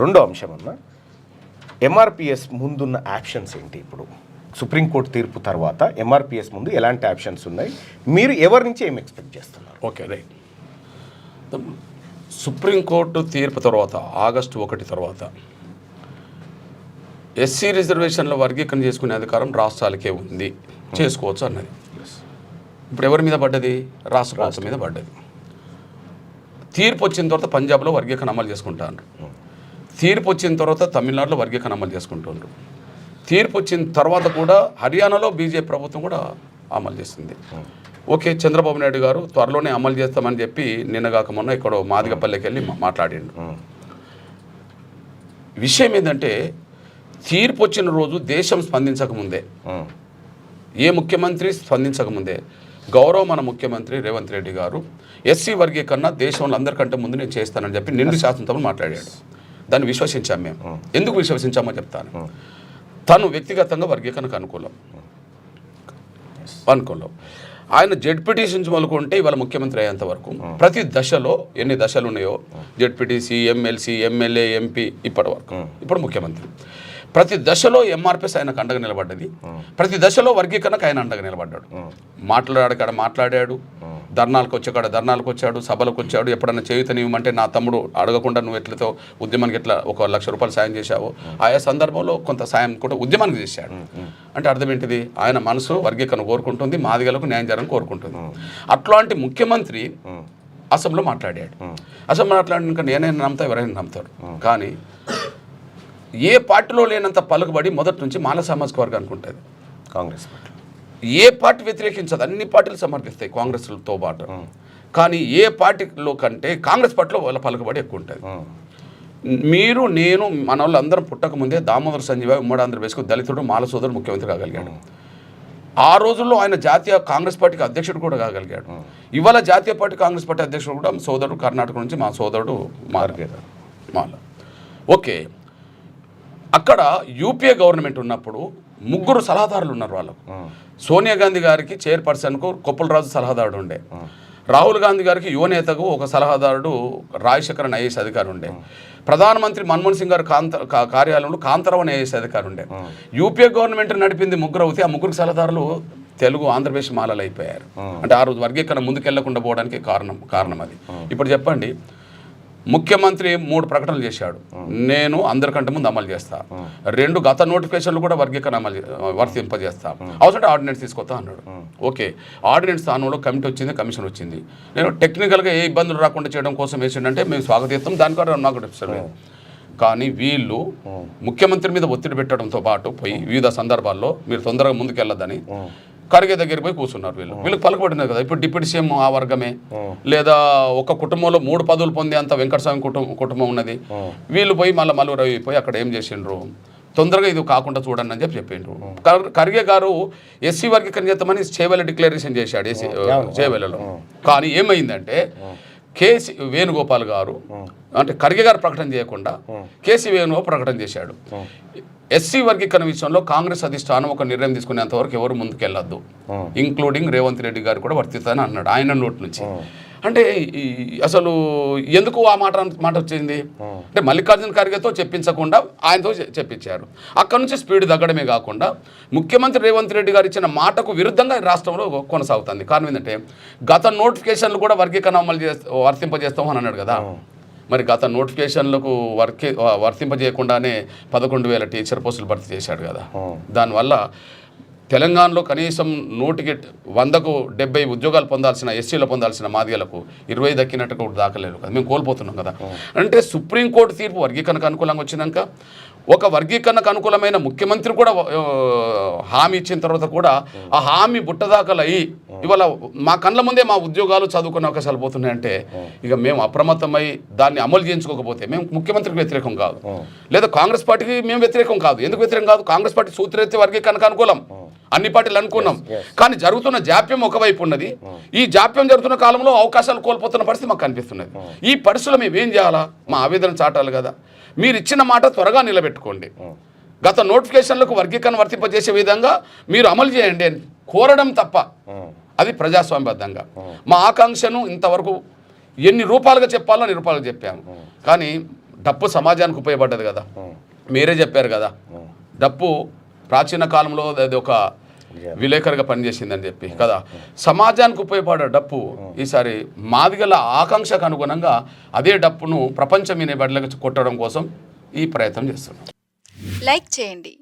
రెండో అంశం అన్న, ఎంఆర్పిఎస్ ముందున్న యాక్షన్స్ ఏంటి? ఇప్పుడు సుప్రీంకోర్టు తీర్పు తర్వాత ఎంఆర్పిఎస్ ముందు ఎలాంటి యాక్షన్స్ ఉన్నాయి? మీరు ఎవరి నుంచి ఏం ఎక్స్పెక్ట్ చేస్తున్నారు? Okay, right. సుప్రీంకోర్టు తీర్పు తర్వాత ఆగస్టు 1 తర్వాత ఎస్సీ రిజర్వేషన్ల వర్గీకరణ చేసుకునే అధికారం రాష్ట్రాలకే ఉంది, చేసుకోవచ్చు అన్నది. ఇప్పుడు ఎవరి మీద పడ్డది? రాష్ట్ర ప్రభుత్వం మీద పడ్డది. తీర్పు వచ్చిన తర్వాత పంజాబ్లో వర్గీకరణ అమలు చేసుకుంటారు. తీర్పు వచ్చిన తర్వాత తమిళనాడులో వర్గీకరణ అమలు చేసుకుంటున్నారు. తీర్పు వచ్చిన తర్వాత కూడా హర్యానాలో బీజేపీ ప్రభుత్వం కూడా అమలు చేస్తుంది. ఓకే, చంద్రబాబు నాయుడు గారు త్వరలోనే అమలు చేస్తామని చెప్పి నిన్నగాక మొన్న ఇక్కడ మాదిగపల్లికి వెళ్ళి మాట్లాడిండు. విషయం ఏంటంటే తీర్పు వచ్చిన రోజు దేశం స్పందించకముందే, ఏ ముఖ్యమంత్రి స్పందించకముందే గౌరవ మన ముఖ్యమంత్రి రేవంత్ రెడ్డి గారు ఎస్సీ వర్గీకరణ దేశంలో అందరికంటే ముందు నేను చేస్తానని చెప్పి నిండు శాసనసభలో మాట్లాడాడు. దాన్ని విశ్వసించాం మేము. ఎందుకు విశ్వసించామో చెప్తాను. తను వ్యక్తిగతంగా వర్గీకరణకు అనుకూలం. ఆయన జెడ్పీటీసీ నుంచి మొదలుకుంటే ఇవాళ ముఖ్యమంత్రి అయ్యేంత వరకు ప్రతి దశలో ఎన్ని దశలు ఉన్నాయో, జెడ్పీటీసీ, ఎమ్మెల్సీ, ఎమ్మెల్యే, ఎంపీ, ఇప్పటి వరకు ఇప్పుడు ముఖ్యమంత్రి ప్రతి దశలో ఎంఆర్పిఎస్ ఆయనకు అండగా నిలబడ్డది. ప్రతి దశలో వర్గీకరణకు ఆయన అండగా నిలబడ్డాడు. మాట్లాడాడు, ధర్నాలకు ధర్నాలకు వచ్చాడు, సభలకు వచ్చాడు. ఎప్పుడన్నా చేయుతనివ్వమంటే నా తమ్ముడు అడగకుండా నువ్వు ఎట్లతో ఉద్యమానికి ఎట్లా 1 లక్ష రూపాయలు సాయం చేశావో ఆయా సందర్భంలో కొంత సాయం కూడా ఉద్యమానికి చేశాడు. అంటే అర్థం ఏంటిది? ఆయన మనసు వర్గీకరణ కోరుకుంటుంది, మాదిగలకు న్యాయం చేయాలని కోరుకుంటుంది. అట్లాంటి ముఖ్యమంత్రి అసెంబ్లీలో మాట్లాడాడు. అసెంబ్లీలో మాట్లాడినాక నేనైనా నమ్ముతా, ఎవరైనా నమ్ముతారు. కానీ ఏ పార్టీలో లేనంత పలుకుబడి మొదటి నుంచి మాల సామాజిక వర్గానికి ఉంటుంది. కాంగ్రెస్ పార్టీ ఏ పార్టీ వ్యతిరేకించదు, అన్ని పార్టీలు సమర్థిస్తాయి కాంగ్రెస్తో పాటు. కానీ ఏ పార్టీలో కంటే కాంగ్రెస్ పార్టీలో వాళ్ళ పలుకుబడి ఎక్కువ ఉంటుంది. మీరు నేను మన వాళ్ళు అందరం పుట్టకముందే దామోదర సంజీవ ఉమ్మడి ఆంధ్రప్రదేశ్కు దళితుడు మాల సోదరుడు ముఖ్యమంత్రి కాగలిగాడు. ఆ రోజుల్లో ఆయన జాతీయ కాంగ్రెస్ పార్టీకి అధ్యక్షుడు కూడా కాగలిగాడు. ఇవాళ జాతీయ పార్టీ కాంగ్రెస్ పార్టీ అధ్యక్షుడు కూడా సోదరుడు కర్ణాటక నుంచి మా సోదరుడు మాల. ఓకే, అక్కడ యూపీఏ గవర్నమెంట్ ఉన్నప్పుడు 3 సలహాదారులు ఉన్నారు వాళ్ళకు. సోనియా గాంధీ గారికి చైర్పర్సన్కు కొప్పులరాజు సలహాదారుడు ఉండే, రాహుల్ గాంధీ గారికి యువనేతకు ఒక సలహాదారుడు రాజశేఖరన్ ఐఏఎస్ అధికారి ఉండే, ప్రధానమంత్రి మన్మోహన్ సింగ్ గారి కార్యాలయంలో కాంతారావు ఐఏఎస్ అధికారి ఉండే. యూపీఏ గవర్నమెంట్ నడిపింది 3 అవుతే ఆ 3 సలహాదారులు తెలుగు ఆంధ్రప్రదేశ్ మాలలు అయిపోయారు. అంటే ఆ రోజు వర్గీకరణ ముందుకెళ్లకుండా పోవడానికి కారణం అది. ఇప్పుడు చెప్పండి, ముఖ్యమంత్రి 3 ప్రకటనలు చేశాడు. నేను అందరికంటే ముందు అమలు చేస్తా. 2 గత నోటిఫికేషన్లు కూడా వర్గీకరణ వర్తింపజేస్తా. అవసరం ఆర్డినెన్స్ తీసుకొస్తా అన్నాడు. ఓకే, ఆర్డినెన్స్ స్థానంలో కమిటీ వచ్చింది, కమిషన్ వచ్చింది. నేను టెక్నికల్గా ఏ ఇబ్బందులు రాకుండా చేయడం కోసం వేసిండంటే మేము స్వాగతిస్తాం, దానికన్నా నాకు చెప్తాను. కానీ వీళ్ళు ముఖ్యమంత్రి మీద ఒత్తిడి పెట్టడంతో పాటు పోయి వివిధ సందర్భాల్లో మీరు తొందరగా ముందుకెళ్ళొద్దని ఖర్గే దగ్గరికి పోయి కూర్చున్నారు. వీళ్ళకి పలుకుబడినారు కదా. ఇప్పుడు డిప్యూటీ సీఎం ఆ వర్గమే, లేదా ఒక కుటుంబంలో 3 పదవులు పొందే అంత వెంకటస్వామి కుటుంబం ఉన్నది. వీళ్ళు పోయి మళ్ళీ రవి పోయి అక్కడ ఏం చేసిండ్రు, తొందరగా ఇది కాకుండా చూడండి అని చెప్పిండ్రు. ఖర్గే గారు ఎస్సీ వర్గీకరణ చేద్దామని చేవెళ్ళ డిక్లరేషన్ చేశాడు చేవెళ్ళలో. కానీ ఏమైందంటే కేసీ వేణుగోపాల్ గారు, అంటే ఖర్గే గారు ప్రకటన చేయకుండా కేసీ వేణుగోపాల్ ప్రకటన చేశాడు. ఎస్సీ వర్గీకరణ విషయంలో కాంగ్రెస్ అధిష్టానం ఒక నిర్ణయం తీసుకునేంత వరకు ఎవరు ముందుకెళ్ళొద్దు, ఇంక్లూడింగ్ రేవంత్ రెడ్డి గారు కూడా వర్తిస్తానని అన్నాడు ఆయన నోటి నుంచి. అంటే అసలు ఎందుకు ఆ మాట వచ్చింది అంటే మల్లికార్జున ఖర్గేతో చెప్పించకుండా ఆయనతో చెప్పించారు. అక్కడ నుంచి స్పీడ్ తగ్గడమే కాకుండా ముఖ్యమంత్రి రేవంత్ రెడ్డి గారు ఇచ్చిన మాటకు విరుద్ధంగా రాష్ట్రంలో కొనసాగుతుంది. కారణం ఏంటంటే గత నోటిఫికేషన్లు కూడా వర్గీకరణ వర్తింపజేస్తామని అన్నాడు కదా. మరి గత నోటిఫికేషన్లకు వర్తింపజేయకుండానే 11,000 టీచర్ పోస్టులు భర్తీ చేశాడు కదా. దానివల్ల తెలంగాణలో కనీసం 100కి 100కు 70 ఉద్యోగాలు పొందాల్సిన ఎస్సీలో పొందాల్సిన మాదిగలకు 20 దక్కినట్టు కూడా దాఖలేదు కదా. మేము కోల్పోతున్నాం కదా. అంటే సుప్రీంకోర్టు తీర్పు వర్గీకరణకు అనుకూలంగా వచ్చినాక ఒక వర్గీకరణకు అనుకూలమైన ముఖ్యమంత్రి కూడా హామీ ఇచ్చిన తర్వాత కూడా ఆ హామీ బుట్టదాఖలు అయ్యి ఇవాళ మా కళ్ళ ముందే మా ఉద్యోగాలు చదువుకునే అవకాశాలు పోతున్నాయంటే ఇక మేము అప్రమత్తమై దాన్ని అమలు చేయించుకోకపోతే మేము ముఖ్యమంత్రికి వ్యతిరేకం కాదు, లేదా కాంగ్రెస్ పార్టీకి మేము వ్యతిరేకం కాదు. ఎందుకు వ్యతిరేకం కాదు? కాంగ్రెస్ పార్టీ సూత్రరీత్యా వర్గీకరణకు అనుకూలం, అన్ని పార్టీలు అనుకున్నాం. కానీ జరుగుతున్న జాప్యం ఒకవైపు ఉన్నది. ఈ జాప్యం జరుగుతున్న కాలంలో అవకాశాలు కోల్పోతున్న పరిస్థితి మాకు కనిపిస్తున్నది. ఈ పరిస్థితుల్లో మేము ఏం చేయాలా? మా ఆవేదన చాటాలి కదా. మీరు ఇచ్చిన మాట త్వరగా నిలబెట్టుకోండి. గత నోటిఫికేషన్లకు వర్గీకరణ వర్తింపజేసే విధంగా మీరు అమలు చేయండి అని కోరడం తప్ప అది ప్రజాస్వామ్యబద్ధంగా. మా ఆకాంక్షను ఇంతవరకు ఎన్ని రూపాలుగా చెప్పాలో అన్ని రూపాలుగా చెప్పాము. కానీ డప్పు సమాజానికి ఉపయోగపడ్డది కదా, మీరే చెప్పారు కదా, డప్పు ప్రాచీన కాలంలో అది ఒక విలేకరుగా పనిచేసిందని చెప్పి కదా. సమాజానికి ఉపయోగపడే డప్పు ఈసారి మాదిగల ఆకాంక్షకు అనుగుణంగా అదే డప్పును ప్రపంచం వినే బడిలకు కొట్టడం కోసం ఈ ప్రయత్నం చేస్తున్నాం. లైక్ చేయండి,